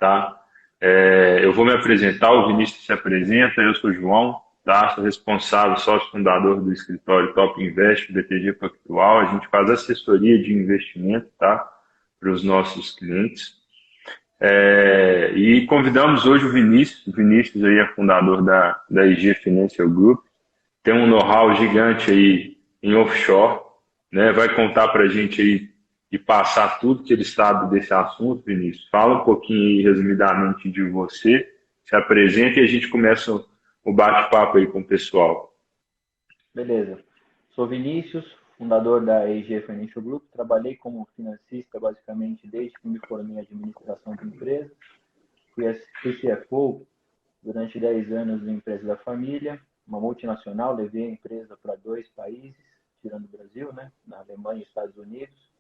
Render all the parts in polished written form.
tá? Eu vou me apresentar, o Vinícius se apresenta, eu sou o João, tá? Sou responsável, sócio fundador do escritório Top Invest, BTG Pactual. A gente faz assessoria de investimento, tá? Para os nossos clientes. E convidamos hoje o Vinícius. O Vinícius aí é fundador da IG Financial Group, tem um know-how gigante aí em offshore, né? Vai contar para a gente aí e passar tudo que ele sabe desse assunto, Vinícius. Fala um pouquinho aí, resumidamente, de você, se apresenta e a gente começa o bate-papo aí com o pessoal. Beleza. Sou Vinícius, fundador da EG Financial Group. Trabalhei como financista basicamente desde que me formei em administração de empresas. Fui CFO durante 10 anos na empresa da família, uma multinacional. Levei a empresa para 2 países, tirando o Brasil, né? Na Alemanha e Estados Unidos.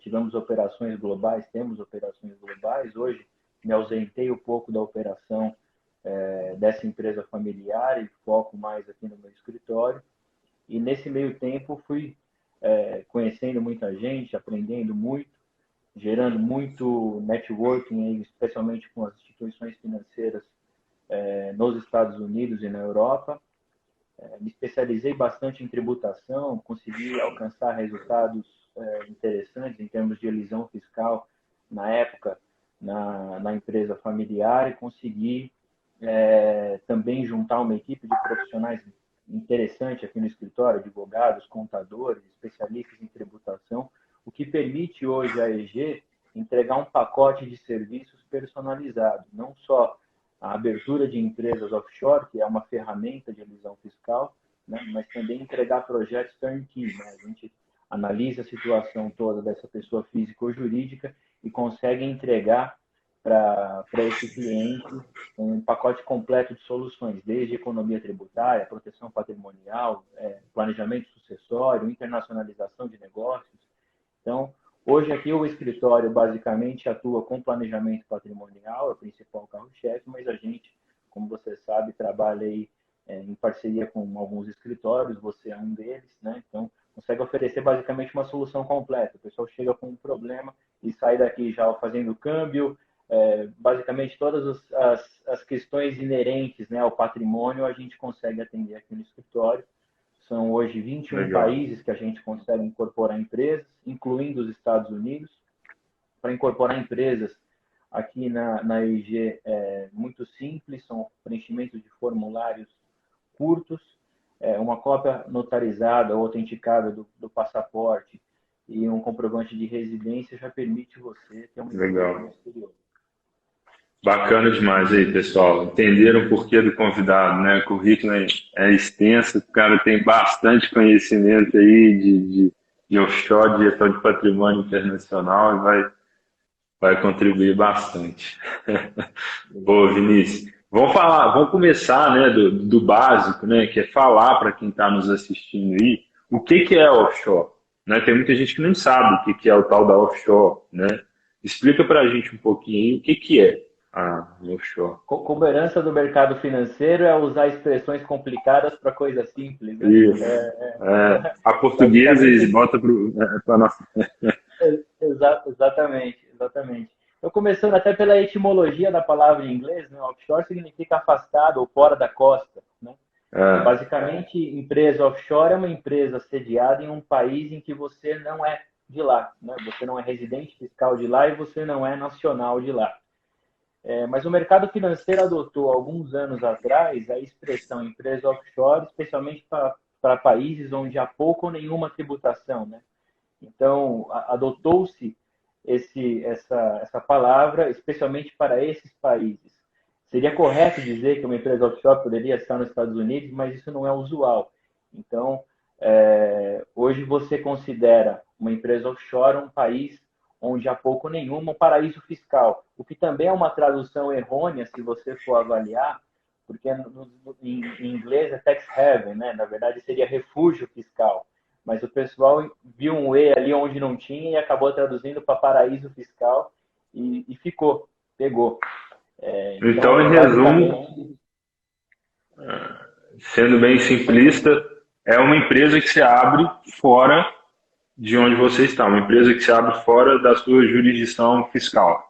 Tivemos operações globais, temos operações globais. Hoje me ausentei um pouco da operação dessa empresa familiar e foco mais aqui no meu escritório. E nesse meio tempo fui conhecendo muita gente, aprendendo muito, gerando muito networking, especialmente com as instituições financeiras nos Estados Unidos e na Europa. Me especializei bastante em tributação, consegui alcançar resultados interessantes em termos de elisão fiscal na época na empresa familiar e consegui também juntar uma equipe de profissionais interessante aqui no escritório, advogados, contadores, especialistas em tributação, o que permite hoje à EG entregar um pacote de serviços personalizado, não só a abertura de empresas offshore, que é uma ferramenta de elisão fiscal, né, mas também entregar projetos turnkey. Né? A gente analisa a situação toda dessa pessoa física ou jurídica e consegue entregar para esse cliente um pacote completo de soluções, desde economia tributária, proteção patrimonial, planejamento sucessório, internacionalização de negócios. Então, hoje aqui o escritório basicamente atua com planejamento patrimonial, é o principal carro-chefe, mas a gente, como você sabe, trabalha aí em parceria com alguns escritórios, você é um deles, né? Então, consegue oferecer basicamente uma solução completa. O pessoal chega com um problema e sai daqui já fazendo câmbio, basicamente todas as questões inerentes, né, ao patrimônio a gente consegue atender aqui no escritório. São hoje 21 Legal. países que a gente consegue incorporar empresas, incluindo os Estados Unidos. Para incorporar empresas aqui na EG é muito simples, são preenchimentos de formulários curtos, uma cópia notarizada ou autenticada do passaporte e um comprovante de residência já permite você ter uma empresa no Legal. exterior. Bacana demais aí, pessoal. Entenderam o porquê do convidado, né? O currículo é extenso, o cara tem bastante conhecimento aí de offshore, de gestão de patrimônio internacional e vai contribuir bastante. Boa, Vinícius. Vamos começar, né, do básico, né, que é falar para quem está nos assistindo aí o que é offshore, né? Tem muita gente que não sabe o que é o tal da offshore, né? Explica para a gente um pouquinho aí o que é a offshore. Como herança do mercado financeiro é usar expressões complicadas para coisas simples, né? Isso. A portuguesa eles Basicamente, botam para nossa. exatamente, exatamente. Eu começando até pela etimologia da palavra em inglês, né? Offshore significa afastado ou fora da costa, né? É, Basicamente, empresa offshore é uma empresa sediada em um país em que você não é de lá, né? Você não é residente fiscal de lá e você não é nacional de lá. Mas o mercado financeiro adotou, alguns anos atrás, a expressão empresa offshore, especialmente para países onde há pouco ou nenhuma tributação, né? Então, adotou-se essa palavra, especialmente para esses países. Seria correto dizer que uma empresa offshore poderia estar nos Estados Unidos, mas isso não é usual. Então, hoje você considera uma empresa offshore um país onde há pouco nenhuma um paraíso fiscal, o que também é uma tradução errônea se você for avaliar, porque em inglês é tax haven, né? Na verdade seria refúgio fiscal, mas o pessoal viu um E ali onde não tinha e acabou traduzindo para paraíso fiscal e pegou. então, em Então, resumo, basicamente, sendo bem simplista, é uma empresa que se abre fora de onde você está, uma empresa que se abre fora da sua jurisdição fiscal.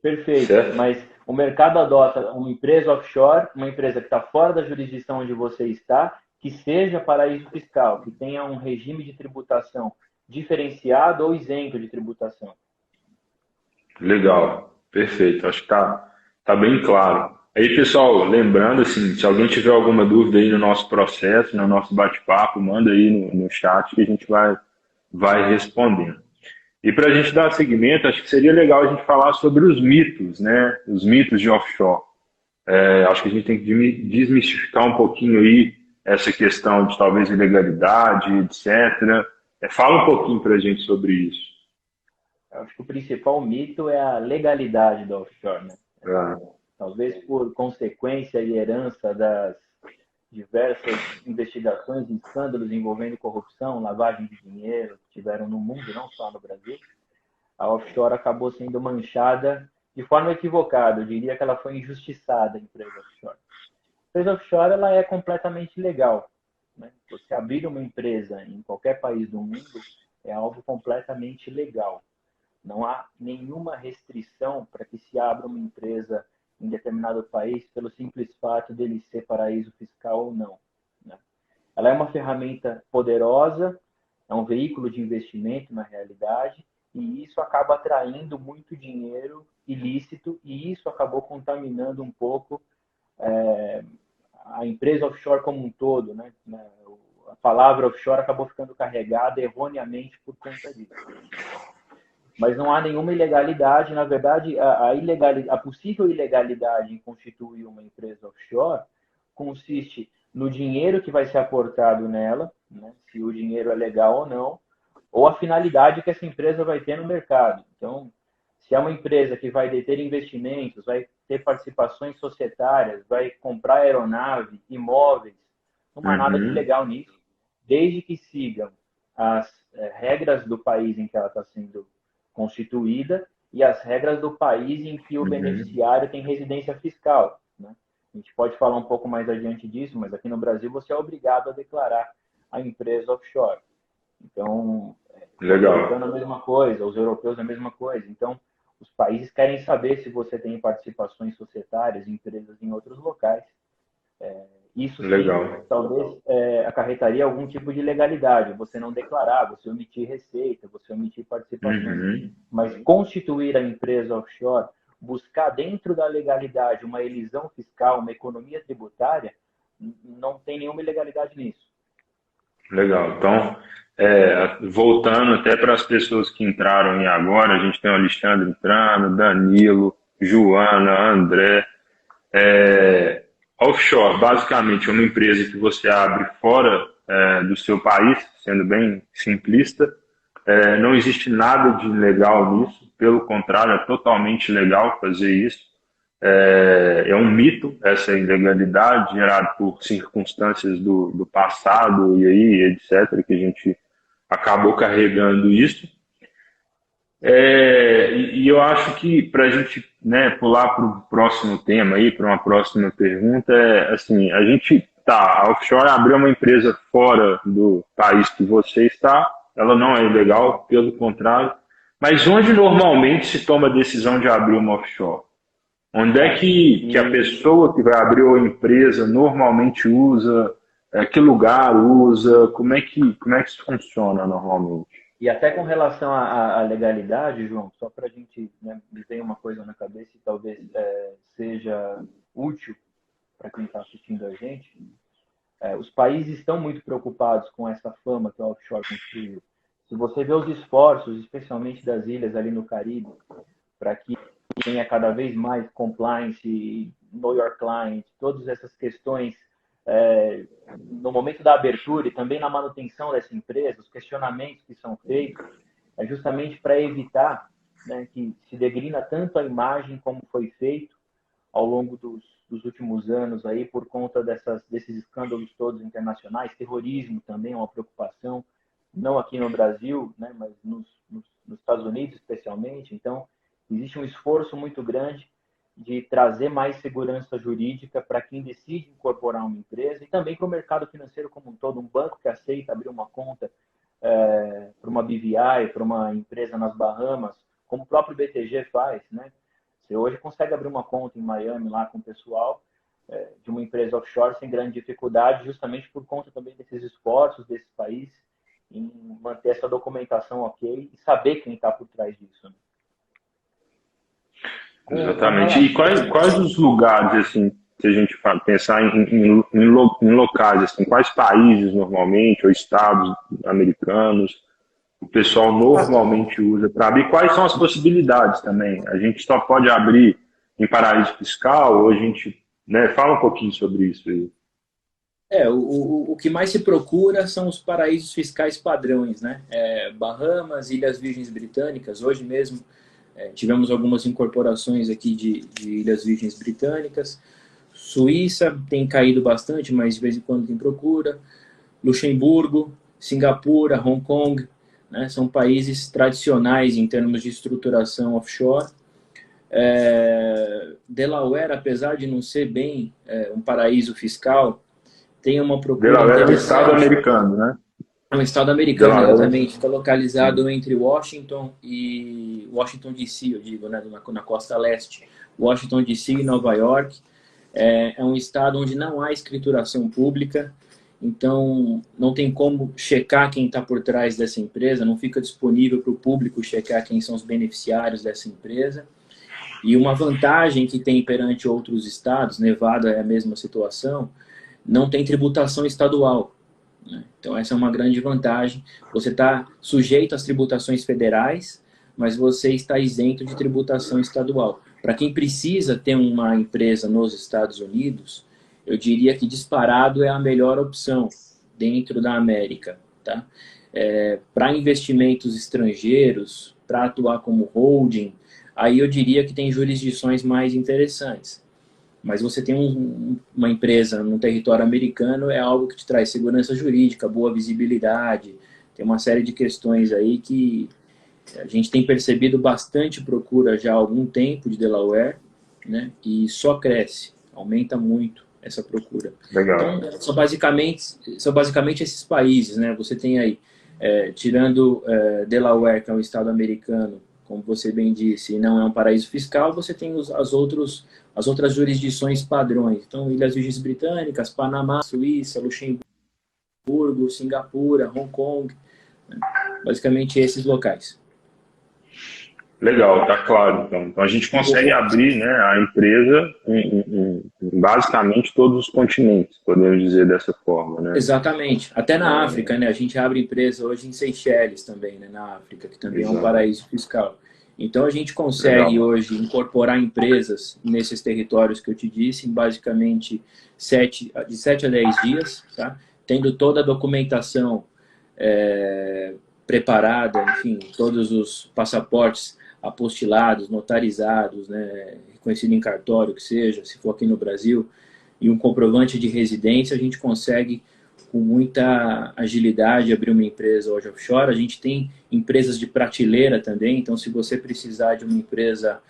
Perfeito, certo? mas o mercado adota uma empresa offshore, uma empresa que está fora da jurisdição onde você está, que seja paraíso fiscal, que tenha um regime de tributação diferenciado ou isento de tributação. Legal, perfeito. Acho que tá bem claro. Aí, pessoal, lembrando assim, se alguém tiver alguma dúvida aí no nosso processo, no nosso bate-papo, manda aí no chat que a gente vai respondendo. E para a gente dar seguimento, acho que seria legal a gente falar sobre os mitos, né? Os mitos de offshore. Acho que a gente tem que desmistificar um pouquinho aí essa questão de talvez ilegalidade, etc. Fala um pouquinho para a gente sobre isso. Eu acho que o principal mito é a legalidade do offshore, né? Ah, Talvez por consequência e herança das diversas investigações e escândalos envolvendo corrupção, lavagem de dinheiro que tiveram no mundo, não só no Brasil, a offshore acabou sendo manchada de forma equivocada. Eu diria que ela foi injustiçada, a empresa offshore. A empresa offshore ela é completamente legal. Né? Você abrir uma empresa em qualquer país do mundo é algo completamente legal. Não há nenhuma restrição para que se abra uma empresa em determinado país pelo simples fato dele ser paraíso fiscal ou não. Né? Ela é uma ferramenta poderosa, é um veículo de investimento na realidade, e isso acaba atraindo muito dinheiro ilícito, e isso acabou contaminando um pouco a empresa offshore como um todo. Né? A palavra offshore acabou ficando carregada erroneamente por conta disso. Mas não há nenhuma ilegalidade. Na verdade, a possível ilegalidade em constituir uma empresa offshore consiste no dinheiro que vai ser aportado nela, né, se o dinheiro é legal ou não, ou a finalidade que essa empresa vai ter no mercado. Então, se é uma empresa que vai deter investimentos, vai ter participações societárias, vai comprar aeronave, imóveis, não há nada de uhum, ilegal nisso, desde que sigam as regras do país em que ela está sendo constituída e as regras do país em que o uhum. beneficiário tem residência fiscal. Né? A gente pode falar um pouco mais adiante disso, mas aqui no Brasil você é obrigado a declarar a empresa offshore. Então, o Legal. americano é a mesma coisa, os europeus é a mesma coisa. Então, os países querem saber se você tem participações societárias em empresas em outros locais. Isso sim, Legal. talvez acarretaria algum tipo de legalidade. Você não declarar, você omitir receita, você omitir participações. Uhum. Mas constituir a empresa offshore, buscar dentro da legalidade uma elisão fiscal, uma economia tributária, não tem nenhuma ilegalidade nisso. Legal. Então, voltando até para as pessoas que entraram aí agora, a gente tem o Alexandre entrando, Danilo, Joana, André. Offshore, basicamente, é uma empresa que você abre fora do seu país, sendo bem simplista. Não existe nada de ilegal nisso, pelo contrário, é totalmente legal fazer isso. É um mito essa ilegalidade gerada por circunstâncias do passado e aí, etc., que a gente acabou carregando isso. E eu acho que para a gente, né, pular para o próximo tema aí, para uma próxima pergunta, assim, a gente tá, a offshore abriu uma empresa fora do país que você está, ela não é ilegal, pelo contrário, mas onde normalmente se toma a decisão de abrir uma offshore? Onde é Tá. que a E pessoa que vai abrir a empresa normalmente usa? Que lugar usa? Como é que isso funciona normalmente? E até com relação à legalidade, João, só para a gente, né, me veio uma coisa na cabeça e talvez seja útil para quem está assistindo a gente. Os países estão muito preocupados com essa fama que a offshore construiu. Se você vê os esforços, especialmente das ilhas ali no Caribe, para que tenha cada vez mais compliance, know your client, todas essas questões no momento da abertura e também na manutenção dessa empresa, os questionamentos que são feitos, é justamente para evitar, né, que se degrina tanto a imagem como foi feito ao longo dos últimos anos aí por conta desses escândalos todos internacionais. Terrorismo também é uma preocupação, não aqui no Brasil, né, mas nos Estados Unidos especialmente. Então, existe um esforço muito grande de trazer mais segurança jurídica para quem decide incorporar uma empresa e também para o mercado financeiro como um todo. Um banco que aceita abrir uma conta para uma BVI, para uma empresa nas Bahamas, como o próprio BTG faz, né? Você hoje consegue abrir uma conta em Miami lá com o pessoal de uma empresa offshore sem grande dificuldade, justamente por conta também desses esforços desse país em manter essa documentação ok e saber quem está por trás disso. Né? Exatamente. E quais os lugares, assim, se a gente pensar em locais, assim, quais países normalmente, ou estados americanos, o pessoal normalmente usa para abrir? Quais são as possibilidades também? A gente só pode abrir em paraíso fiscal, ou a gente, né, fala um pouquinho sobre isso aí. O que mais se procura são os paraísos fiscais padrões, né? Bahamas, Ilhas Virgens Britânicas. Hoje mesmo tivemos algumas incorporações aqui de Ilhas Virgens Britânicas. Suíça tem caído bastante, mas de vez em quando tem procura. Luxemburgo, Singapura, Hong Kong, né? São países tradicionais em termos de estruturação offshore. Delaware, apesar de não ser bem um paraíso fiscal, tem uma procura Delaware é um estado americano, né? É um estado americano, Delaware. exatamente. Está localizado entre Washington e Washington DC, eu digo, né, na costa leste. Washington DC e Nova York. É um estado onde não há escrituração pública, então não tem como checar quem está por trás dessa empresa, não fica disponível para o público checar quem são os beneficiários dessa empresa. E uma vantagem que tem perante outros estados, Nevada é a mesma situação, não tem tributação estadual. Né? Então essa é uma grande vantagem. Você está sujeito às tributações federais, mas você está isento de tributação estadual. Para quem precisa ter uma empresa nos Estados Unidos, eu diria que disparado é a melhor opção dentro da América. Tá? Para investimentos estrangeiros, para atuar como holding, aí eu diria que tem jurisdições mais interessantes. Mas você tem uma empresa no território americano, é algo que te traz segurança jurídica, boa visibilidade, tem uma série de questões aí que a gente tem percebido bastante procura já há algum tempo de Delaware, né? E só cresce, aumenta muito essa procura. Legal. Então, são basicamente esses países, né? Você tem aí, tirando Delaware, que é um estado americano, como você bem disse, e não é um paraíso fiscal, você tem as outras jurisdições padrões. Então, Ilhas Virgens Britânicas, Panamá, Suíça, Luxemburgo, Singapura, Hong Kong, né? Basicamente esses locais. Legal, tá claro. Então a gente consegue abrir, né, a empresa em basicamente todos os continentes, podemos dizer dessa forma, né? Exatamente. Até na África, né? A gente abre empresa hoje em Seychelles também, né? Na África, que também Exato. É um paraíso fiscal. Então a gente consegue hoje incorporar empresas nesses territórios que eu te disse, em basicamente de 7 a 10 dias, tá? Tendo toda a documentação preparada, enfim, todos os passaportes apostilados, notarizados, né, reconhecido em cartório, que seja, se for aqui no Brasil, e um comprovante de residência, a gente consegue, com muita agilidade, abrir uma empresa hoje offshore. A gente tem empresas de prateleira também, então se você precisar de uma empresa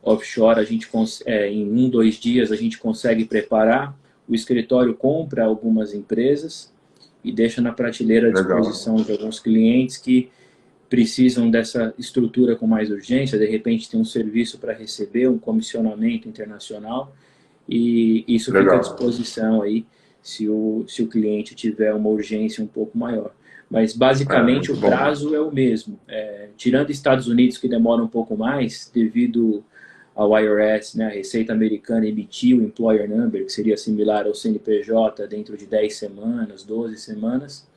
offshore, a gente em 1, 2 dias a gente consegue preparar. O escritório compra algumas empresas e deixa na prateleira à disposição de alguns clientes que precisam dessa estrutura com mais urgência, de repente tem um serviço para receber, um comissionamento internacional, e isso fica à disposição aí se o cliente tiver uma urgência um pouco maior. Mas basicamente o prazo é o mesmo. Tirando Estados Unidos, que demora um pouco mais, devido ao IRS, né, a Receita Americana emitiu o Employer Number, que seria similar ao CNPJ, dentro de 10 semanas, 12 semanas.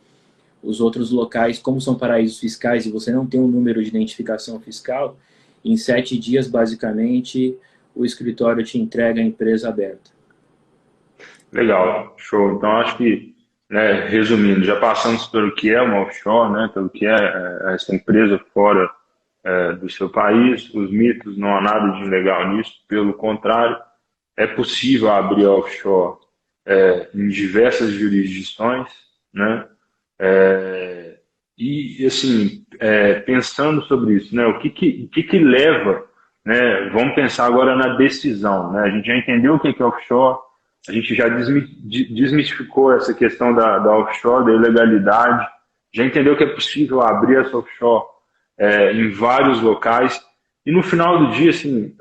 Os outros locais, como são paraísos fiscais e você não tem um número de identificação fiscal, em 7 dias, basicamente, o escritório te entrega a empresa aberta. Legal, show. Então, acho que, né, resumindo, já passamos pelo que é uma offshore, né, pelo que é essa empresa fora do seu país, os mitos, não há nada de ilegal nisso, pelo contrário, é possível abrir offshore em diversas jurisdições, né? E assim, pensando sobre isso, né, o que leva, né, vamos pensar agora na decisão, né? A gente já entendeu o que é offshore, a gente já desmistificou essa questão da offshore, da ilegalidade, já entendeu que é possível abrir essa offshore em vários locais. E no final do dia, assim,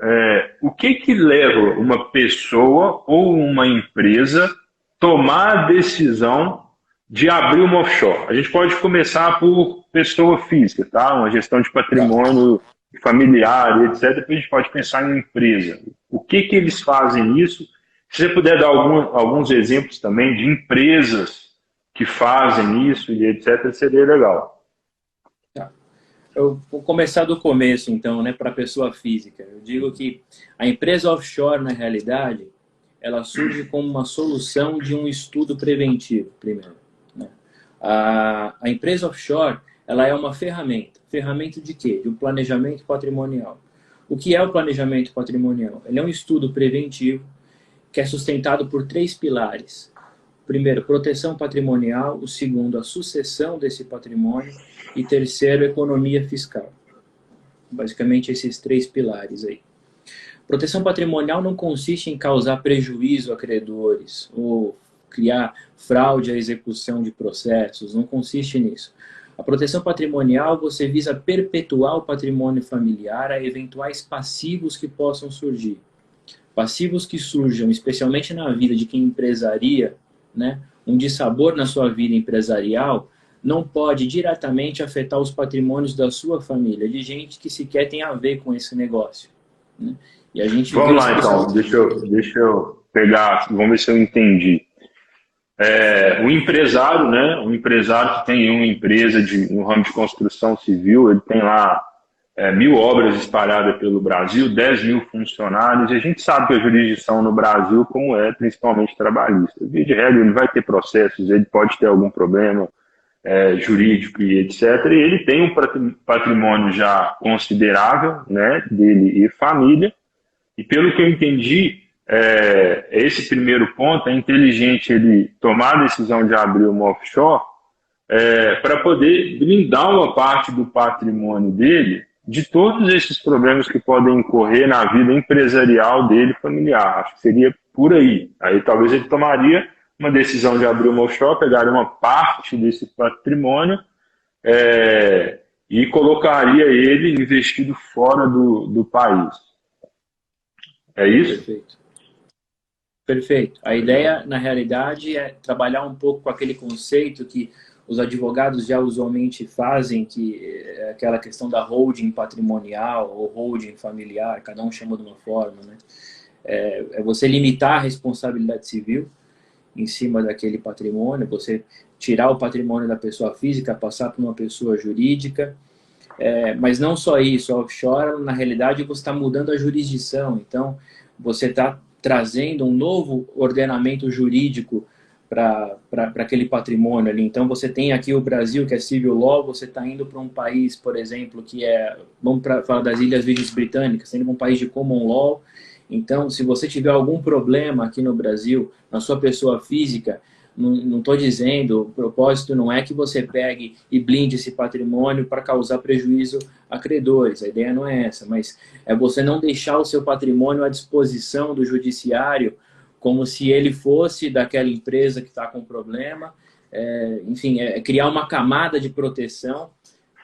o que que leva uma pessoa ou uma empresa tomar a decisão de abrir uma offshore? A gente pode começar por pessoa física, tá? Uma gestão de Tá. patrimônio familiar, etc. Depois a gente pode pensar em uma empresa. O que que eles fazem nisso? Se você puder dar alguns exemplos também de empresas que fazem isso e etc., seria legal. Tá. Eu vou começar do começo, então, né, para a pessoa física. Eu digo que a empresa offshore, na realidade, ela surge como uma solução de um estudo preventivo, primeiro, né? A empresa offshore, ela é uma ferramenta. Ferramenta de quê? De um planejamento patrimonial. O que é o planejamento patrimonial? Ele é um estudo preventivo que é sustentado por 3 pilares. Primeiro, proteção patrimonial. O segundo, a sucessão desse patrimônio. E terceiro, economia fiscal. Basicamente, esses 3 pilares aí. Proteção patrimonial não consiste em causar prejuízo a credores ou criar fraude à execução de processos, não consiste nisso. A proteção patrimonial, você visa perpetuar o patrimônio familiar a eventuais passivos que possam surgir. Passivos que surjam, especialmente na vida de quem empresaria, né, um dissabor na sua vida empresarial, não pode diretamente afetar os patrimônios da sua família, de gente que sequer tem a ver com esse negócio, né? E a gente Vamos lá, então. Deixa eu pegar, vamos ver se eu entendi. O empresário, né? Um empresário que tem uma empresa no ramo de construção civil, ele tem lá 1.000 obras espalhadas pelo Brasil, 10 mil funcionários, e a gente sabe que a jurisdição no Brasil, como é, principalmente trabalhista. Via de regra, ele vai ter processos, ele pode ter algum problema jurídico e etc. E ele tem um patrimônio já considerável, né, dele e família, e pelo que eu entendi, esse primeiro ponto é inteligente ele tomar a decisão de abrir uma offshore para poder blindar uma parte do patrimônio dele de todos esses problemas que podem incorrer na vida empresarial dele, familiar. Acho que seria por aí. Aí talvez ele tomaria uma decisão de abrir uma offshore, pegaria uma parte desse patrimônio e colocaria ele investido fora do país. É isso? Perfeito. Perfeito. A ideia, na realidade, é trabalhar um pouco com aquele conceito que os advogados já usualmente fazem, que é aquela questão da holding patrimonial ou holding familiar, cada um chama de uma forma, né? É você limitar a responsabilidade civil em cima daquele patrimônio, você tirar o patrimônio da pessoa física, passar para uma pessoa jurídica. Mas não só isso, a offshore, na realidade, você está mudando a jurisdição. Então, você está trazendo um novo ordenamento jurídico para aquele patrimônio ali. Então, você tem aqui o Brasil, que é civil law, você está indo para um país, por exemplo, que vamos falar das Ilhas Virgens Britânicas, está indo para um país de common law. Então, se você tiver algum problema aqui no Brasil, na sua pessoa física, não estou dizendo, o propósito não é que você pegue e blinde esse patrimônio para causar prejuízo a credores, a ideia não é essa, mas é você não deixar o seu patrimônio à disposição do judiciário como se ele fosse daquela empresa que está com problema, enfim, criar uma camada de proteção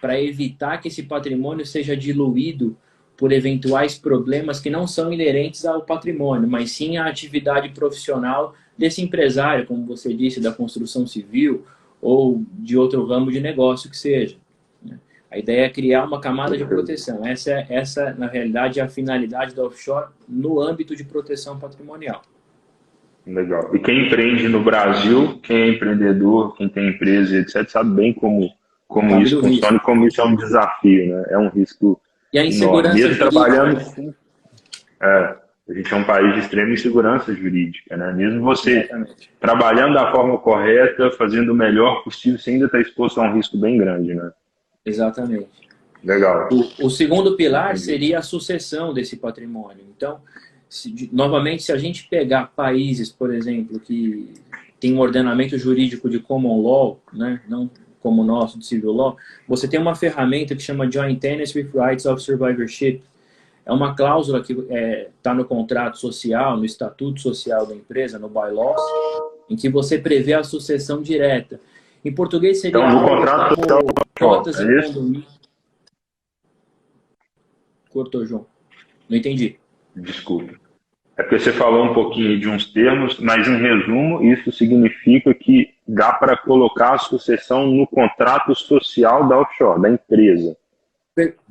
para evitar que esse patrimônio seja diluído por eventuais problemas que não são inerentes ao patrimônio, mas sim à atividade profissional desse empresário, como você disse, da construção civil ou de outro ramo de negócio que seja. A ideia é criar uma camada de proteção. Essa na realidade, é a finalidade da offshore no âmbito de proteção patrimonial. Legal. E quem empreende no Brasil, quem é empreendedor, quem tem empresa, etc., sabe bem como isso funciona e como isso é um desafio, né? É um risco e a insegurança enorme. Mesmo trabalhando assim, a gente é um país de extrema insegurança jurídica, né? Mesmo você Exatamente. Trabalhando da forma correta, fazendo o melhor possível, você ainda está exposto a um risco bem grande, né? Exatamente. Legal. O segundo pilar seria a sucessão desse patrimônio. Então, novamente, se a gente pegar países, por exemplo, que tem um ordenamento jurídico de common law, né, não como o nosso de civil law, você tem uma ferramenta que chama Joint Tenancy with Rights of Survivorship. É uma cláusula que está no contrato social, no estatuto social da empresa, no bylaws, em que você prevê a sucessão direta. Em português seria então, no contrato social, cotas e condomínio. Cortou, João. Não entendi. Desculpa. É porque você falou um pouquinho de uns termos, mas em resumo, isso significa que dá para colocar a sucessão no contrato social da offshore, da empresa.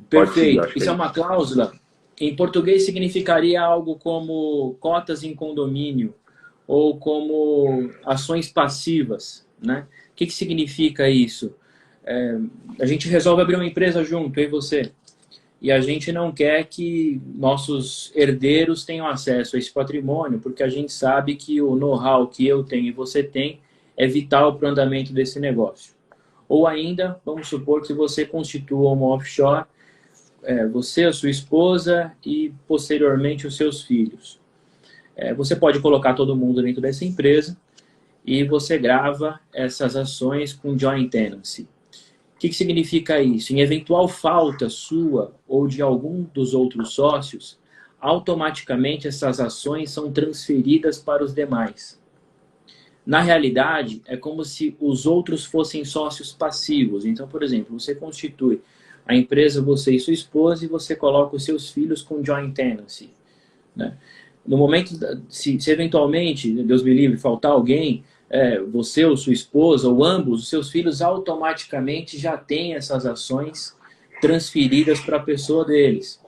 Perfeito. Isso é uma cláusula. Em português significaria algo como cotas em condomínio ou como ações passivas, né? O que significa isso? A gente resolve abrir uma empresa junto, eu e você. E a gente não quer que nossos herdeiros tenham acesso a esse patrimônio, porque a gente sabe que o know-how que eu tenho e você tem é vital para o andamento desse negócio. Ou ainda, vamos supor que você constitua uma offshore, você, a sua esposa e, posteriormente, os seus filhos. Você pode colocar todo mundo dentro dessa empresa e você grava essas ações com joint tenancy. O que significa isso? Em eventual falta sua ou de algum dos outros sócios, automaticamente essas ações são transferidas para os demais. Na realidade, é como se os outros fossem sócios passivos. Então, por exemplo, você constitui a empresa, você e sua esposa, e você coloca os seus filhos com joint tenancy, né? No momento, se eventualmente, Deus me livre, faltar alguém, você ou sua esposa, ou ambos, os seus filhos automaticamente já têm essas ações transferidas para a pessoa deles.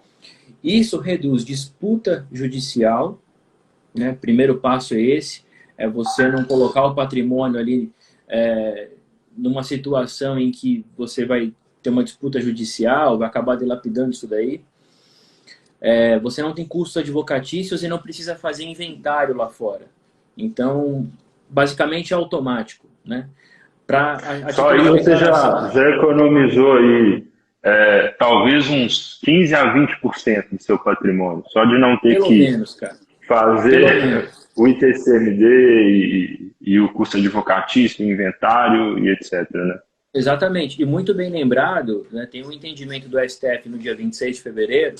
Isso reduz disputa judicial, né? Primeiro passo é esse, é você não colocar o patrimônio ali numa situação em que você vai ter uma disputa judicial, vai acabar dilapidando isso daí. Você não tem custos advocatícios e não precisa fazer inventário lá fora. Então, basicamente é automático, né? Só aí você já economizou aí, talvez uns 15 a 20% do seu patrimônio, só de não ter fazer o ITCMD e o custo advocatício, inventário e etc, né? Exatamente. E muito bem lembrado, né, tem um entendimento do STF no dia 26 de fevereiro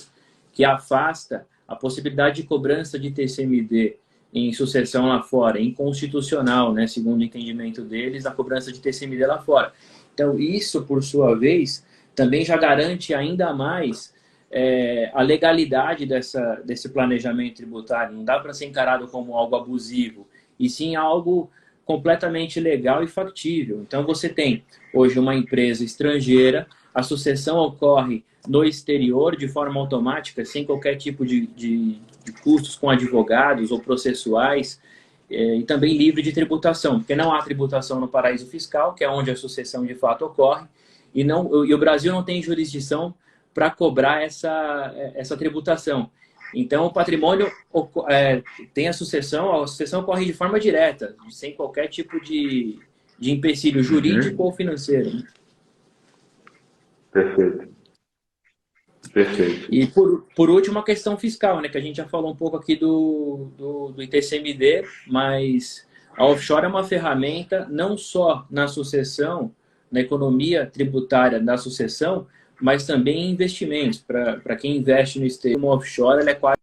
que afasta a possibilidade de cobrança de TCMD em sucessão lá fora, inconstitucional, né, segundo o entendimento deles, a cobrança de TCMD lá fora. Então, isso, por sua vez, também já garante ainda mais a legalidade desse planejamento tributário. Não dá para ser encarado como algo abusivo, e sim algo completamente legal e factível. Então, você tem hoje uma empresa estrangeira, a sucessão ocorre no exterior de forma automática, sem qualquer tipo de custos com advogados ou processuais, e também livre de tributação, porque não há tributação no paraíso fiscal, que é onde a sucessão de fato ocorre, e o Brasil não tem jurisdição para cobrar essa tributação. Então, o patrimônio tem a sucessão ocorre de forma direta, sem qualquer tipo de empecilho jurídico ou financeiro. Perfeito. Perfeito. E, por último, a questão fiscal, né, que a gente já falou um pouco aqui do ITCMD, mas a offshore é uma ferramenta não só na sucessão, na economia tributária da sucessão, mas também em investimentos. Para quem investe no exterior, uma offshore ela é quase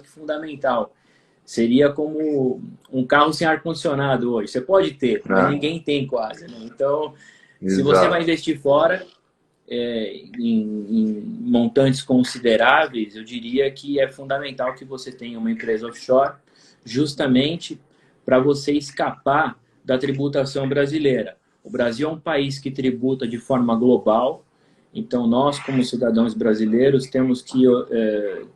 que fundamental. Seria como um carro sem ar-condicionado hoje. Você pode ter, mas ninguém tem quase, né? Então, se você vai investir fora, em montantes consideráveis, eu diria que é fundamental que você tenha uma empresa offshore, justamente para você escapar da tributação brasileira. O Brasil é um país que tributa de forma global, então nós, como cidadãos brasileiros, temos que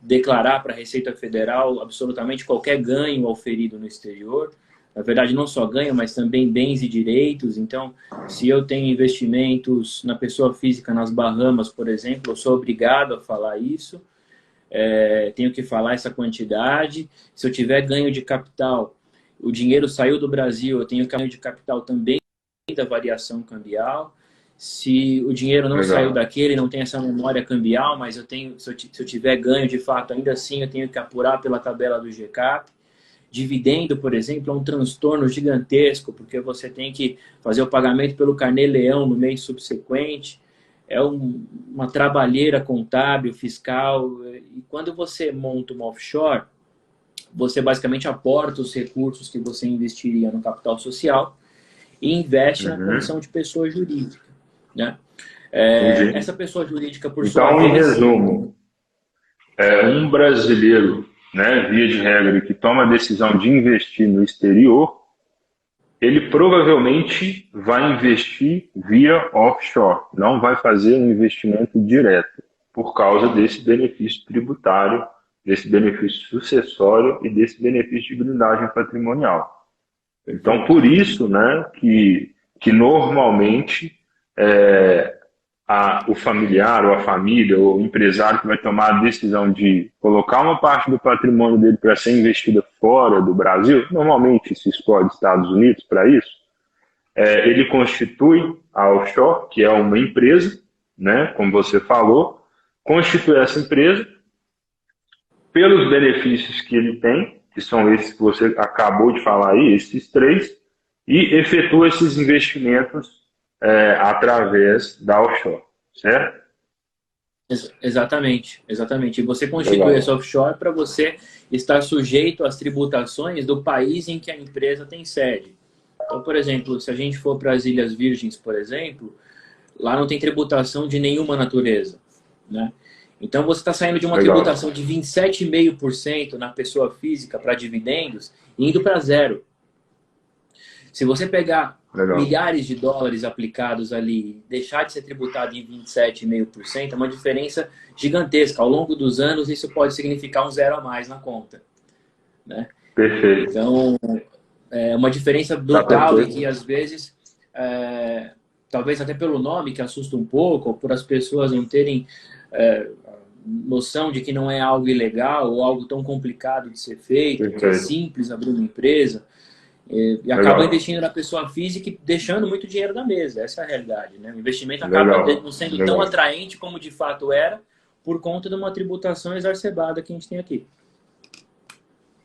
declarar para a Receita Federal absolutamente qualquer ganho auferido no exterior. Na verdade, não só ganho, mas também bens e direitos. Então, se eu tenho investimentos na pessoa física nas Bahamas, por exemplo, eu sou obrigado a falar isso. Tenho que falar essa quantidade. Se eu tiver ganho de capital, o dinheiro saiu do Brasil, eu tenho ganho de capital também da variação cambial. Se o dinheiro não saiu daquele, não tem essa memória cambial, mas se eu tiver ganho de fato, ainda assim eu tenho que apurar pela tabela do GCAP. Dividendo, por exemplo, é um transtorno gigantesco, porque você tem que fazer o pagamento pelo carnê-leão no mês subsequente. É uma trabalheira contábil, fiscal. E quando você monta uma offshore, você basicamente aporta os recursos que você investiria no capital social e investe na condição de pessoa jurídica, né? Essa pessoa jurídica, por sua vez... Então, em resumo, um brasileiro, né, via de regra, que toma a decisão de investir no exterior, ele provavelmente vai investir via offshore, não vai fazer um investimento direto, por causa desse benefício tributário, desse benefício sucessório e desse benefício de blindagem patrimonial. Então, por isso, né, que normalmente o familiar ou a família ou o empresário que vai tomar a decisão de colocar uma parte do patrimônio dele para ser investida fora do Brasil, normalmente se escolhe Estados Unidos para isso, ele constitui a offshore, que é uma empresa, né, como você falou, constitui essa empresa pelos benefícios que ele tem, que são esses que você acabou de falar aí, esses três, e efetua esses investimentos através da offshore, certo? Exatamente, exatamente. E você constitui essa offshore para você estar sujeito às tributações do país em que a empresa tem sede. Então, por exemplo, se a gente for para as Ilhas Virgens, por exemplo, lá não tem tributação de nenhuma natureza, né? Então, você está saindo de uma tributação de 27,5% na pessoa física para dividendos e indo para zero. Se você pegar milhares de dólares aplicados ali, deixar de ser tributado em 27,5%, é uma diferença gigantesca. Ao longo dos anos, isso pode significar um zero a mais na conta, né? Perfeito. Então, é uma diferença brutal e que, às vezes, talvez até pelo nome, que assusta um pouco, ou por as pessoas não terem noção de que não é algo ilegal ou algo tão complicado de ser feito, que é simples abrir uma empresa, e acaba investindo na pessoa física e deixando muito dinheiro na mesa. Essa é a realidade, né? O investimento acaba não sendo tão atraente como de fato era, por conta de uma tributação exacerbada que a gente tem aqui.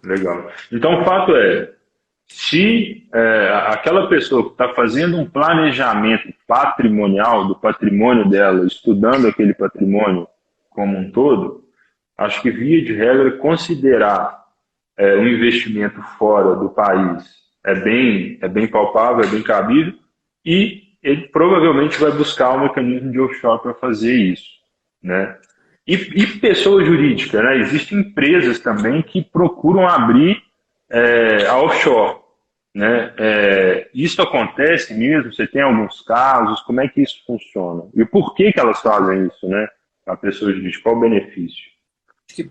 Legal. Então, o fato se aquela pessoa que está fazendo um planejamento patrimonial do patrimônio dela, estudando aquele patrimônio como um todo, acho que, via de regra, considerar um investimento fora do país é bem palpável, é bem cabível, e ele provavelmente vai buscar um mecanismo de offshore para fazer isso, né? E pessoa jurídica, né? Existem empresas também que procuram abrir a offshore, né? Isso acontece mesmo? Você tem alguns casos? Como é que isso funciona? E por que elas fazem isso, né? A pessoa jurídica, qual o benefício? Acho que a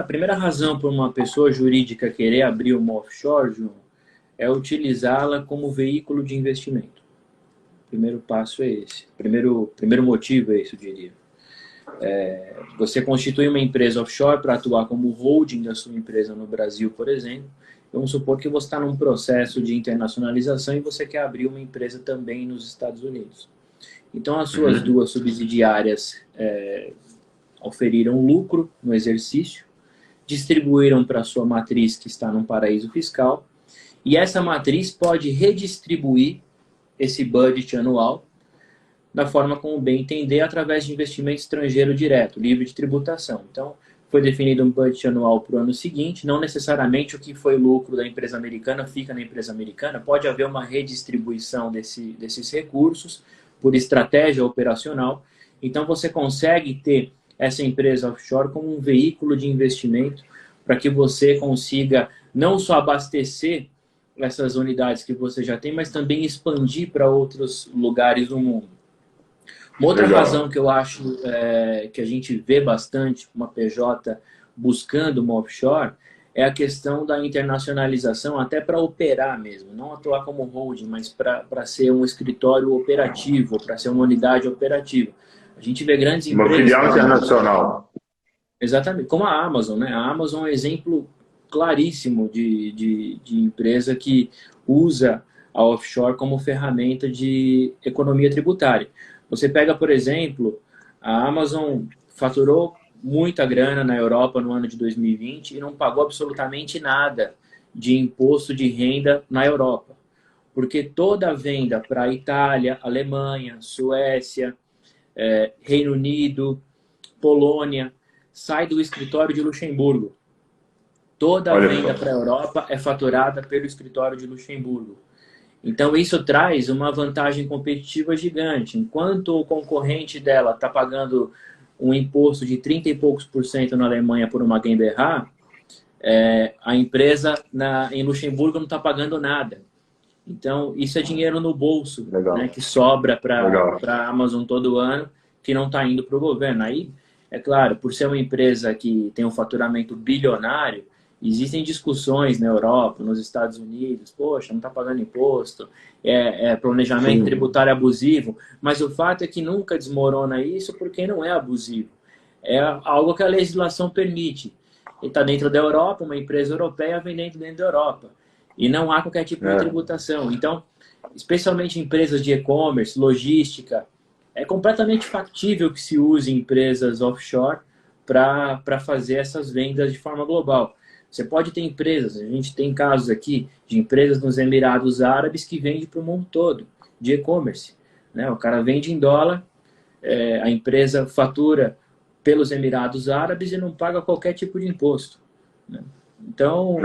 primeira razão para uma pessoa jurídica querer abrir uma offshore, João, é utilizá-la como veículo de investimento. O primeiro passo é esse. O primeiro motivo é esse, eu diria. Você constitui uma empresa offshore para atuar como holding da sua empresa no Brasil, por exemplo. Vamos supor que você está num processo de internacionalização e você quer abrir uma empresa também nos Estados Unidos. Então, as suas duas subsidiárias oferiram lucro no exercício, distribuíram para a sua matriz que está num paraíso fiscal, e essa matriz pode redistribuir esse budget anual da forma como bem entender, através de investimento estrangeiro direto, livre de tributação. Então, foi definido um budget anual para o ano seguinte, não necessariamente o que foi lucro da empresa americana fica na empresa americana, pode haver uma redistribuição desses recursos por estratégia operacional. Então, você consegue ter essa empresa offshore como um veículo de investimento para que você consiga não só abastecer essas unidades que você já tem, mas também expandir para outros lugares do mundo. Uma outra razão que eu acho que a gente vê bastante uma PJ buscando uma offshore é a questão da internacionalização, até para operar mesmo, não atuar como holding, mas para ser um escritório operativo, para ser uma unidade operativa. A gente vê grandes empresas... Uma filial internacional. Exatamente, como a Amazon, né? A Amazon é um exemplo claríssimo de empresa que usa a offshore como ferramenta de economia tributária. Você pega, por exemplo, a Amazon faturou muita grana na Europa no ano de 2020 e não pagou absolutamente nada de imposto de renda na Europa. Porque toda a venda para Itália, Alemanha, Suécia, Reino Unido, Polônia, sai do escritório de Luxemburgo. Toda a venda para a Europa é faturada pelo escritório de Luxemburgo. Então, isso traz uma vantagem competitiva gigante. Enquanto o concorrente dela está pagando um imposto de 30 e poucos por cento na Alemanha por uma GmbH, a empresa em Luxemburgo não está pagando nada. Então, isso é dinheiro no bolso, né, que sobra para a Amazon todo ano, que não está indo para o governo. Aí, é claro, por ser uma empresa que tem um faturamento bilionário, existem discussões na Europa, nos Estados Unidos, poxa, não está pagando imposto, planejamento tributário abusivo, mas o fato é que nunca desmorona isso porque não é abusivo. É algo que a legislação permite. Ele está dentro da Europa, uma empresa europeia vendendo dentro da Europa. E não há qualquer tipo de tributação. Então, especialmente empresas de e-commerce, logística, é completamente factível que se use empresas offshore para fazer essas vendas de forma global. Você pode ter empresas, a gente tem casos aqui de empresas nos Emirados Árabes que vendem para o mundo todo, de e-commerce, né? O cara vende em dólar, a empresa fatura pelos Emirados Árabes e não paga qualquer tipo de imposto, né? Então,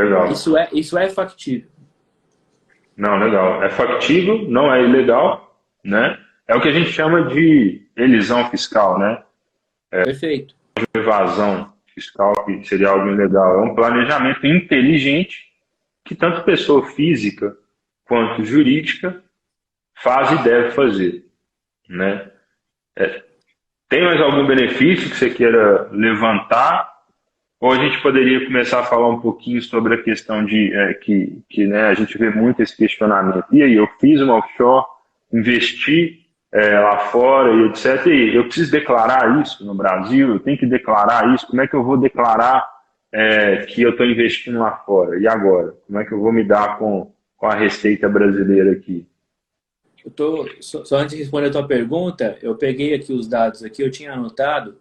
isso é factível. Não, legal. É factível, não é ilegal, né? É o que a gente chama de elisão fiscal, né? Perfeito. Evasão fiscal, que seria algo ilegal. É um planejamento inteligente que tanto pessoa física quanto jurídica faz e deve fazer, né? Tem mais algum benefício que você queira levantar? Ou a gente poderia começar a falar um pouquinho sobre a questão de que né, a gente vê muito esse questionamento. E aí, eu fiz uma offshore, investi lá fora e etc. E eu preciso declarar isso no Brasil? Eu tenho que declarar isso? Como é que eu vou declarar que eu estou investindo lá fora? E agora? Como é que eu vou me dar com a receita brasileira aqui? Só antes de responder a tua pergunta, eu peguei aqui os dados aqui, eu tinha anotado.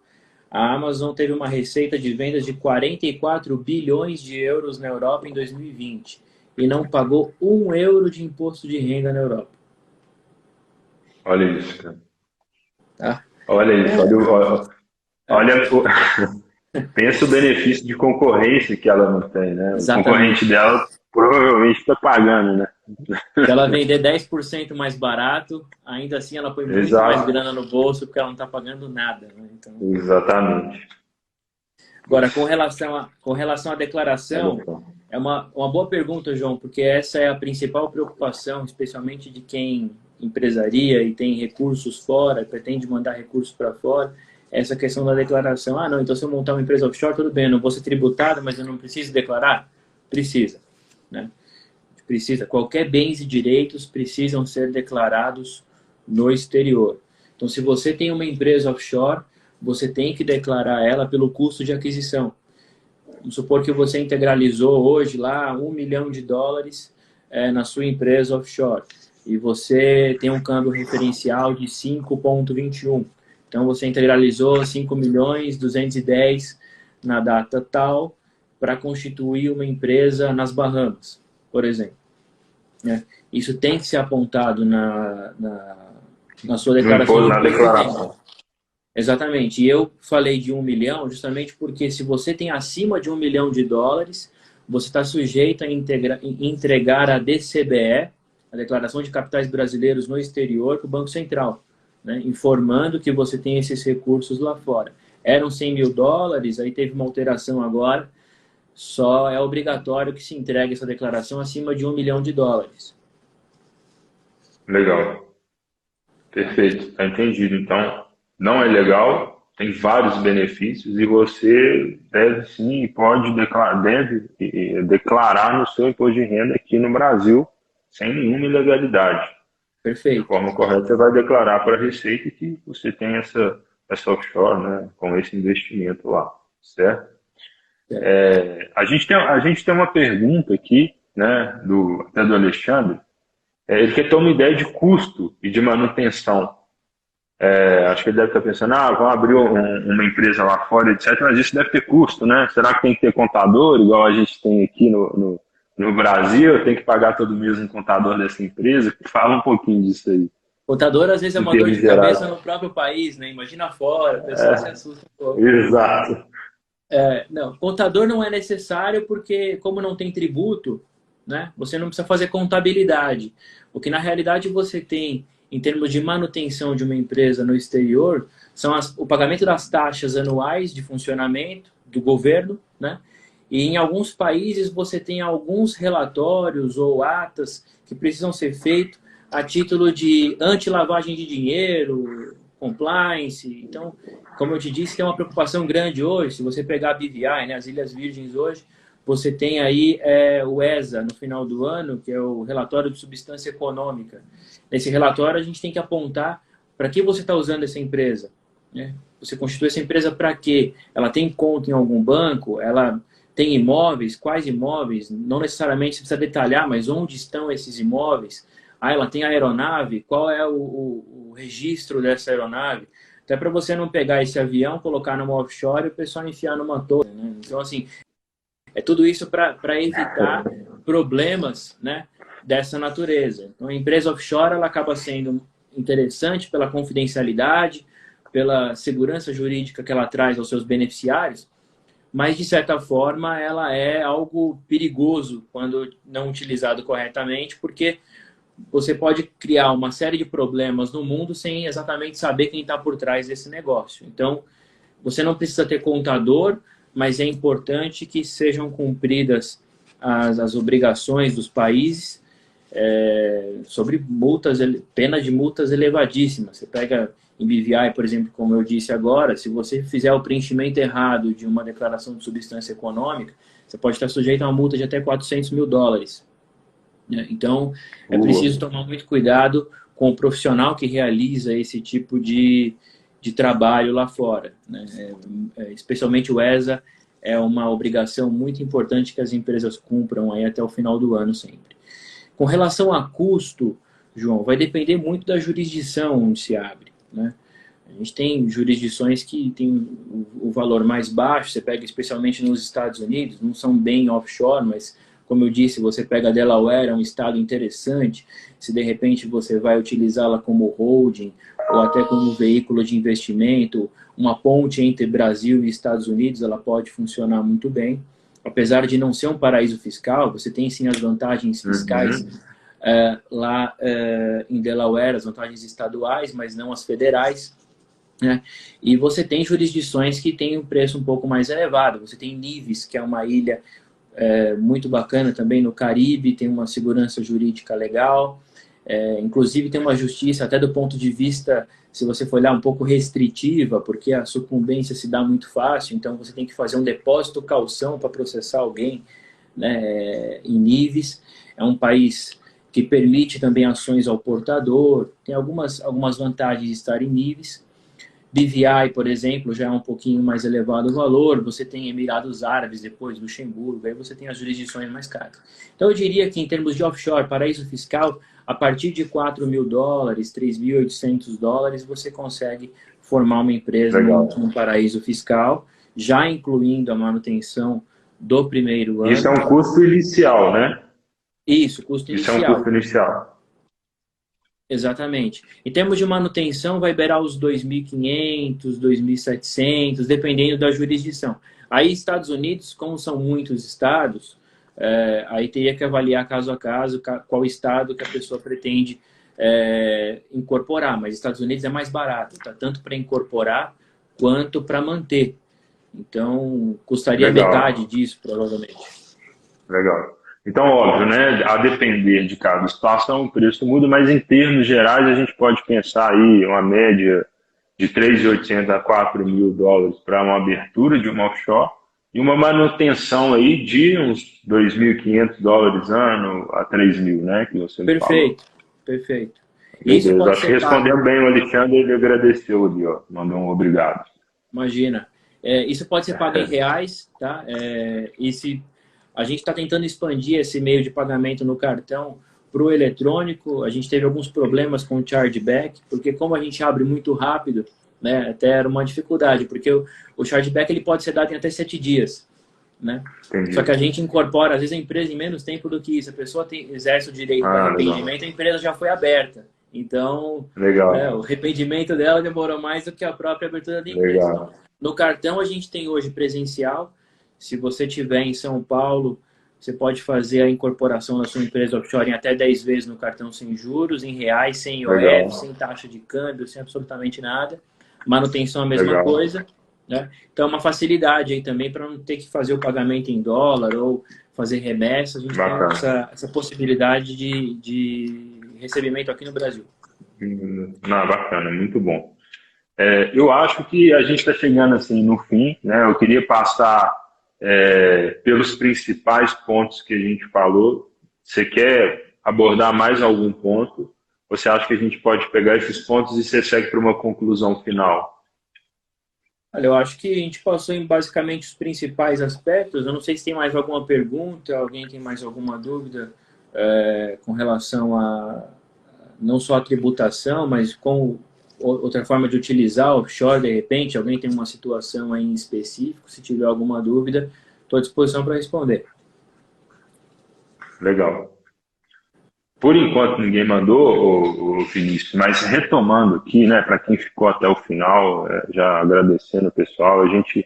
A Amazon teve uma receita de vendas de 44 bilhões de euros na Europa em 2020 e não pagou €1 de imposto de renda na Europa. Olha isso, cara. Tá? Olha isso. Olha, pensa o benefício de concorrência que ela não tem, né? Exatamente. O concorrente dela provavelmente está pagando, né? Se ela vender 10% mais barato, ainda assim ela põe muito mais grana no bolso porque ela não está pagando nada, né? Então... Exatamente. Agora, com relação à declaração, é uma boa pergunta, João, porque essa é a principal preocupação, especialmente de quem empresaria e tem recursos fora, pretende mandar recursos para fora, essa questão da declaração. Ah, não, então se eu montar uma empresa offshore, tudo bem, eu não vou ser tributado, mas eu não preciso declarar? Precisa, né? Precisa. Qualquer bens e direitos precisam ser declarados no exterior. Então, se você tem uma empresa offshore, você tem que declarar ela pelo custo de aquisição. Vamos supor que você integralizou hoje lá $1 milhão na sua empresa offshore e você tem um câmbio referencial de 5,21. Então, você integralizou 5.210.000 na data tal para constituir uma empresa nas Bahamas, por exemplo. Isso tem que ser apontado na sua declaração. Exatamente. E eu falei de 1 milhão justamente porque se você tem acima de $1 milhão, você está sujeito a entregar a DCBE, a Declaração de Capitais Brasileiros no Exterior, para o Banco Central, né, informando que você tem esses recursos lá fora. Eram $100 mil, aí teve uma alteração agora, só é obrigatório que se entregue essa declaração acima de $1 milhão. Legal. Perfeito, está entendido. Então, não é legal, tem vários benefícios e você deve sim, deve declarar no seu imposto de renda aqui no Brasil sem nenhuma ilegalidade. Perfeito. De forma correta, você vai declarar para a Receita que você tem essa offshore, né, com esse investimento lá, certo? A gente tem uma pergunta aqui, né, até do Alexandre. Ele quer ter uma ideia de custo e de manutenção. Acho que ele deve estar pensando, vamos abrir uma empresa lá fora, etc. Mas isso deve ter custo, né? Será que tem que ter contador, igual a gente tem aqui no Brasil? Tem que pagar todo mês um contador dessa empresa? Fala um pouquinho disso aí. Contador, às vezes, é uma dor de cabeça no próprio país, né? Imagina fora, a pessoa se assusta um pouco. Exato. Não, contador não é necessário porque, como não tem tributo, né, você não precisa fazer contabilidade. O que, na realidade, você tem em termos de manutenção de uma empresa no exterior, são o pagamento das taxas anuais de funcionamento do governo, né? E em alguns países você tem alguns relatórios ou atas que precisam ser feitos a título de anti-lavagem de dinheiro, compliance. Então, como eu te disse, tem uma preocupação grande hoje. Se você pegar a BVI, né, as Ilhas Virgens hoje, você tem aí o ESA no final do ano, que é o relatório de substância econômica. Nesse relatório a gente tem que apontar para que você está usando essa empresa, né? Você constitui essa empresa para quê? Ela tem conta em algum banco? Ela tem imóveis? Quais imóveis? Não necessariamente você precisa detalhar, mas onde estão esses imóveis? Ah, ela tem aeronave? Qual é o registro dessa aeronave? Até para você não pegar esse avião, colocar numa offshore e o pessoal enfiar numa torre, né? Então, assim, é tudo isso para evitar problemas, né, dessa natureza. Então, a empresa offshore ela acaba sendo interessante pela confidencialidade, pela segurança jurídica que ela traz aos seus beneficiários, mas, de certa forma, ela é algo perigoso quando não utilizado corretamente, porque você pode criar uma série de problemas no mundo sem exatamente saber quem está por trás desse negócio. Então, você não precisa ter contador, mas é importante que sejam cumpridas as obrigações dos países sobre multas, pena de multas elevadíssimas. Você pega em BVI, por exemplo, como eu disse agora, se você fizer o preenchimento errado de uma declaração de substância econômica, você pode estar sujeito a uma multa de até $400 mil. Então, é preciso tomar muito cuidado com o profissional que realiza esse tipo de trabalho lá fora, né? Especialmente o ESA é uma obrigação muito importante que as empresas cumpram aí até o final do ano sempre. Com relação a custo, João, vai depender muito da jurisdição onde se abre, né? A gente tem jurisdições que tem o valor mais baixo, você pega especialmente nos Estados Unidos, não são bem offshore, mas como eu disse, você pega Delaware, é um estado interessante, se de repente você vai utilizá-la como holding ou até como veículo de investimento, uma ponte entre Brasil e Estados Unidos, ela pode funcionar muito bem. Apesar de não ser um paraíso fiscal, você tem sim as vantagens fiscais lá em Delaware, as vantagens estaduais, mas não as federais, né? E você tem jurisdições que têm um preço um pouco mais elevado. Você tem Nevis, que é uma ilha muito bacana também no Caribe, tem uma segurança jurídica legal, inclusive tem uma justiça até do ponto de vista, se você for olhar, um pouco restritiva, porque a sucumbência se dá muito fácil, então você tem que fazer um depósito caução para processar alguém, né, em Nevis. É um país que permite também ações ao portador, tem algumas vantagens de estar em Nevis. BVI, por exemplo, já é um pouquinho mais elevado o valor. Você tem Emirados Árabes, depois Luxemburgo, aí você tem as jurisdições mais caras. Então eu diria que em termos de offshore, paraíso fiscal, a partir de $4 mil, $3.800, você consegue formar uma empresa num paraíso fiscal, já incluindo a manutenção do primeiro ano. Isso é um custo inicial, né? Isso, custo inicial. Isso é um custo inicial. Exatamente. Em termos de manutenção, vai beirar os 2.500, 2.700, dependendo da jurisdição. Aí, Estados Unidos, como são muitos estados, aí teria que avaliar caso a caso qual estado que a pessoa pretende incorporar. Mas Estados Unidos é mais barato, tá? Tanto para incorporar quanto para manter. Então, custaria metade disso, provavelmente. Legal. Então, óbvio, né? A depender de cada situação, o preço muda, mas em termos gerais a gente pode pensar aí uma média de $3.800 a $4 mil para uma abertura de uma offshore e uma manutenção aí de uns $2.500 ano a $3 mil, né? Que você me falou. Perfeito. Isso pode acho que respondendo bem o Alexandre, ele agradeceu ali, ó, mandou um obrigado. Imagina. Isso pode ser pago em reais, tá? A gente está tentando expandir esse meio de pagamento no cartão para o eletrônico. A gente teve alguns problemas com o chargeback, porque como a gente abre muito rápido, né, até era uma dificuldade, porque o chargeback ele pode ser dado em até 7 dias. Né? Só que a gente incorpora, às vezes, a empresa em menos tempo do que isso. A pessoa exerce o direito de arrependimento, a empresa já foi aberta. Então, o arrependimento dela demorou mais do que a própria abertura da empresa. Então, no cartão, a gente tem hoje presencial. Se você estiver em São Paulo, Você pode fazer a incorporação da sua empresa offshore em até 10 vezes no cartão sem juros, em reais, sem IOF, sem taxa de câmbio, sem absolutamente nada. Manutenção a mesma coisa, né? Então é uma facilidade aí também para não ter que fazer o pagamento em dólar ou fazer remessa. A gente tem essa possibilidade de recebimento aqui no Brasil. Não, bacana, muito bom. Eu acho que a gente está chegando assim no fim, né? Eu queria passar pelos principais pontos que a gente falou. Você quer abordar mais algum ponto? Você acha que a gente pode pegar esses pontos e você segue para uma conclusão final? Olha, eu acho que a gente passou em basicamente os principais aspectos. Eu não sei se tem mais alguma pergunta, alguém tem mais alguma dúvida com relação a não só a tributação, mas com outra forma de utilizar offshore, de repente, alguém tem uma situação aí em específico, se tiver alguma dúvida, estou à disposição para responder. Legal. Por enquanto ninguém mandou, o Vinícius, mas retomando aqui, né, para quem ficou até o final, já agradecendo o pessoal, a gente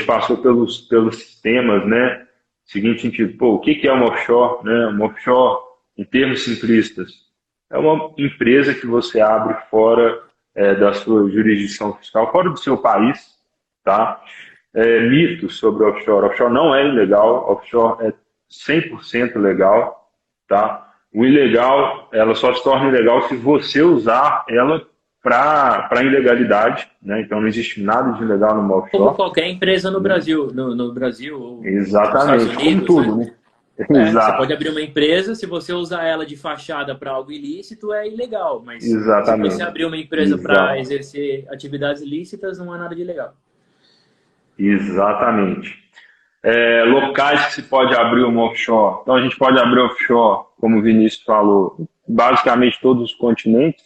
passou pelos temas, né? Seguinte, a gente, o que é uma offshore, né? Uma offshore, em termos simplistas, é uma empresa que você abre fora da sua jurisdição fiscal, fora do seu país, tá? Mitos sobre offshore. Offshore não é ilegal, offshore é 100% legal, tá? O ilegal, ela só se torna ilegal se você usar ela para ilegalidade, né? Então não existe nada de ilegal no offshore. Como qualquer empresa no Brasil, no Brasil ou exatamente, nos Estados Unidos, como tudo, né? Você pode abrir uma empresa, se você usar ela de fachada para algo ilícito, é ilegal. Mas exatamente. Se você abrir uma empresa para exercer atividades ilícitas, não há nada de ilegal. Exatamente. Locais que se pode abrir uma offshore. Então a gente pode abrir offshore, como o Vinícius falou, basicamente todos os continentes,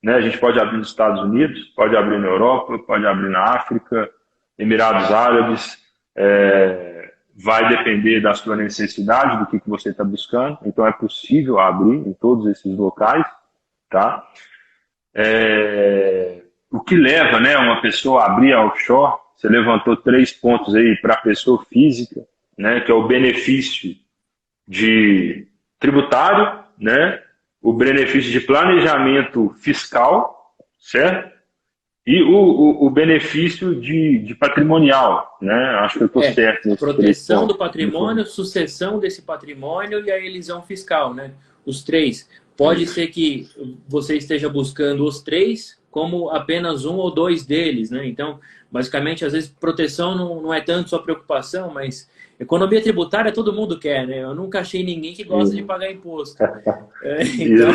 né? A gente pode abrir nos Estados Unidos, pode abrir na Europa, pode abrir na África, Emirados Árabes, vai depender da sua necessidade, do que você está buscando, então é possível abrir em todos esses locais, tá? O que leva, né, uma pessoa a abrir a offshore, você levantou 3 pontos aí para a pessoa física, né, que é o benefício de tributário, né, o benefício de planejamento fiscal, certo? E o benefício de patrimonial, né? Acho que eu estou certo nesse proteção do patrimônio, sucessão desse patrimônio e a elisão fiscal, né? Os 3. Pode ser que você esteja buscando os 3 como apenas um ou 2 deles, né? Então, basicamente, às vezes, proteção não é tanto sua preocupação, mas economia tributária todo mundo quer, né? Eu nunca achei ninguém que gosta de pagar imposto. Então,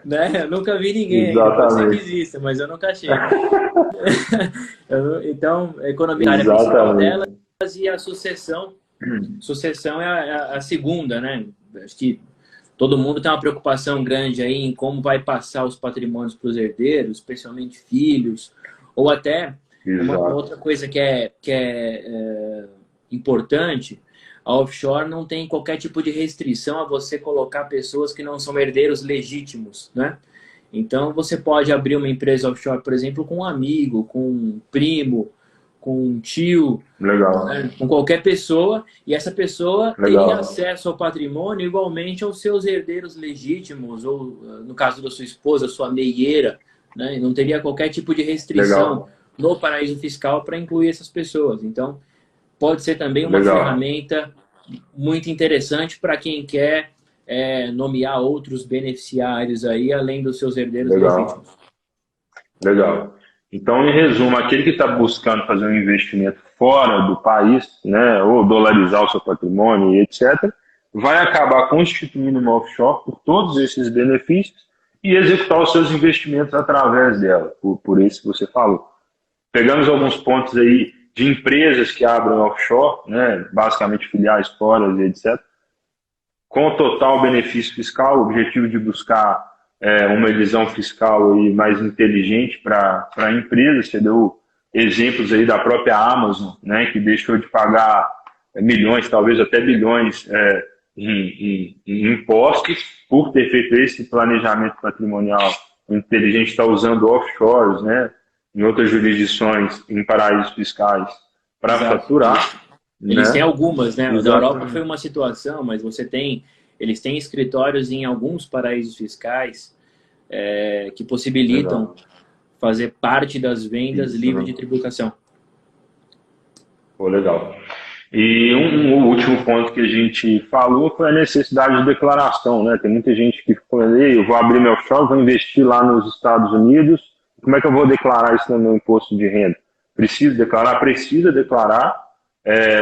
né? Eu nunca vi ninguém. Pode ser que exista, mas eu nunca achei. Então, a economia principal dela e a sucessão. Sucessão é a segunda, né? Acho que todo mundo tem uma preocupação grande aí em como vai passar os patrimônios para os herdeiros, especialmente filhos, ou até uma outra coisa que é importante, a offshore não tem qualquer tipo de restrição a você colocar pessoas que não são herdeiros legítimos, né? Então, você pode abrir uma empresa offshore, por exemplo, com um amigo, com um primo, com um tio, né? Com qualquer pessoa, e essa pessoa teria acesso ao patrimônio igualmente aos seus herdeiros legítimos, ou, no caso da sua esposa, sua meieira, né? Não teria qualquer tipo de restrição no paraíso fiscal para incluir essas pessoas. Então, pode ser também uma ferramenta muito interessante para quem quer nomear outros beneficiários aí, além dos seus herdeiros legítimos. Legal. Então, em resumo, aquele que está buscando fazer um investimento fora do país, né, ou dolarizar o seu patrimônio e etc., vai acabar constituindo uma offshore por todos esses benefícios e executar os seus investimentos através dela, por isso que você falou. Pegamos alguns pontos aí de empresas que abrem offshore, né, basicamente filiais fora e etc., com total benefício fiscal, o objetivo de buscar uma elisão fiscal aí mais inteligente para a empresa. Você deu exemplos aí da própria Amazon, né, que deixou de pagar milhões, talvez até bilhões em impostos por ter feito esse planejamento patrimonial inteligente, está usando offshores, né, em outras jurisdições, em paraísos fiscais, para faturar. Eles têm né? algumas, né? Da Europa Exatamente. foi uma situação, mas eles têm escritórios em alguns paraísos fiscais que possibilitam Legal. fazer parte das vendas Isso, livre né? de tributação. Pô, legal. E um último ponto que a gente falou foi a necessidade de declaração, né? Tem muita gente que fala, "Ei, eu vou abrir meu shop, vou investir lá nos Estados Unidos, como é que eu vou declarar isso no meu imposto de renda? Preciso declarar? Precisa declarar.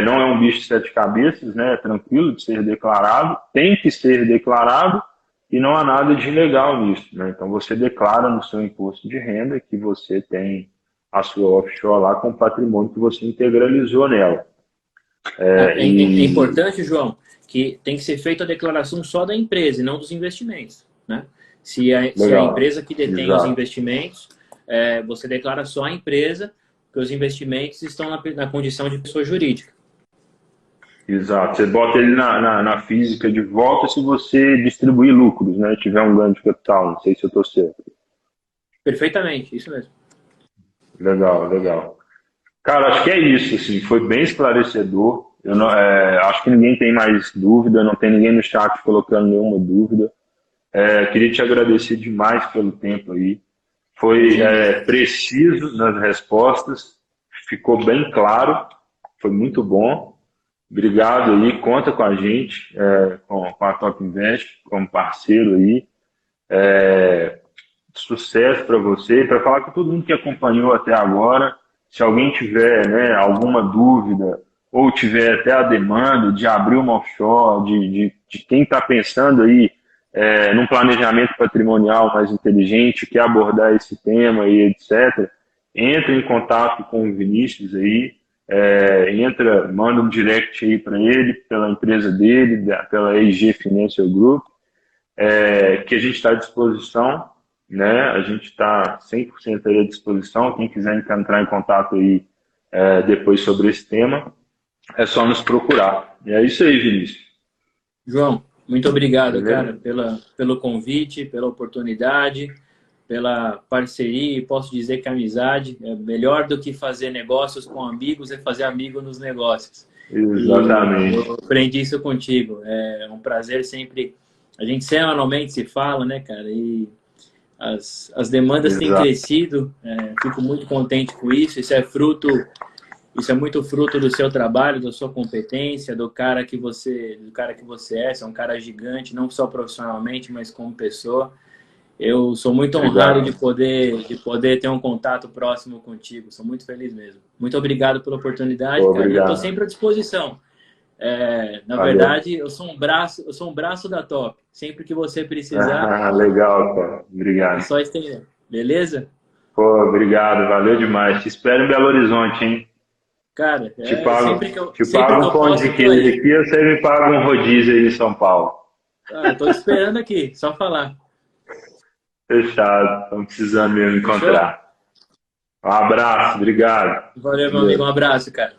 Não é um bicho de sete cabeças, né? É tranquilo de ser declarado, tem que ser declarado e não há nada de ilegal nisso, né? Então você declara no seu imposto de renda que você tem a sua offshore lá com o patrimônio que você integralizou nela. É E importante, João, que tem que ser feita a declaração só da empresa e não dos investimentos, né? Se a legal, empresa que detém os exato, investimentos, você declara só a empresa, porque os investimentos estão na condição de pessoa jurídica. exato. Você bota ele na física de volta se você distribuir lucros, né? Tiver um ganho de capital, não sei se eu estou certo. Perfeitamente, isso mesmo. Legal, legal. Cara, acho que é isso, assim, foi bem esclarecedor. Eu não, acho que ninguém tem mais dúvida, não tem ninguém no chat colocando nenhuma dúvida. Queria te agradecer demais pelo tempo aí. Foi Imagina. preciso nas respostas, ficou bem claro, foi muito bom. Obrigado aí, conta com a gente, com a Top Invest, como parceiro aí. Sucesso para você e para falar com todo mundo que acompanhou até agora. Se alguém tiver, né, alguma dúvida ou tiver até a demanda de abrir uma offshore, de quem está pensando aí num planejamento patrimonial mais inteligente, quer abordar esse tema e etc., entre em contato com o Vinícius aí, manda um direct aí para ele, pela empresa dele, pela EG Financial Group, que a gente está à disposição, né? A gente está 100% aí à disposição. Quem quiser entrar em contato aí depois sobre esse tema, é só nos procurar. E é isso aí, Vinícius. João, muito obrigado, cara, Beleza? pelo convite, pela oportunidade, pela parceria. E posso dizer que a amizade é melhor do que fazer negócios com amigos, é fazer amigo nos negócios. E Exatamente. eu aprendi isso contigo. É um prazer sempre. A gente semanalmente se fala, né, cara? E as demandas têm Exato. crescido. Fico muito contente com isso. Isso é muito fruto do seu trabalho, da sua competência, do cara que você é. Você é um cara gigante, não só profissionalmente, mas como pessoa. Eu sou muito honrado Obrigado. de poder ter um contato próximo contigo. Sou muito feliz mesmo. Muito obrigado pela oportunidade, Pô, cara. E eu estou obrigado. sempre à disposição. Na Valeu. verdade, eu sou um braço da Top. Sempre que você precisar, Legal, cara. é Obrigado. só estender. Beleza? Pô, obrigado. Valeu demais. Te espero em Belo Horizonte, hein? Cara, Te pago, te sempre que pago um eu pão posso, de eu tô queijo aí. aqui, você me paga um rodízio aí em São Paulo. Tô esperando aqui, só falar. Fechado. Estamos precisando mesmo Fechou? encontrar. Um abraço, obrigado. Valeu, meu amigo. Um Valeu. abraço, cara.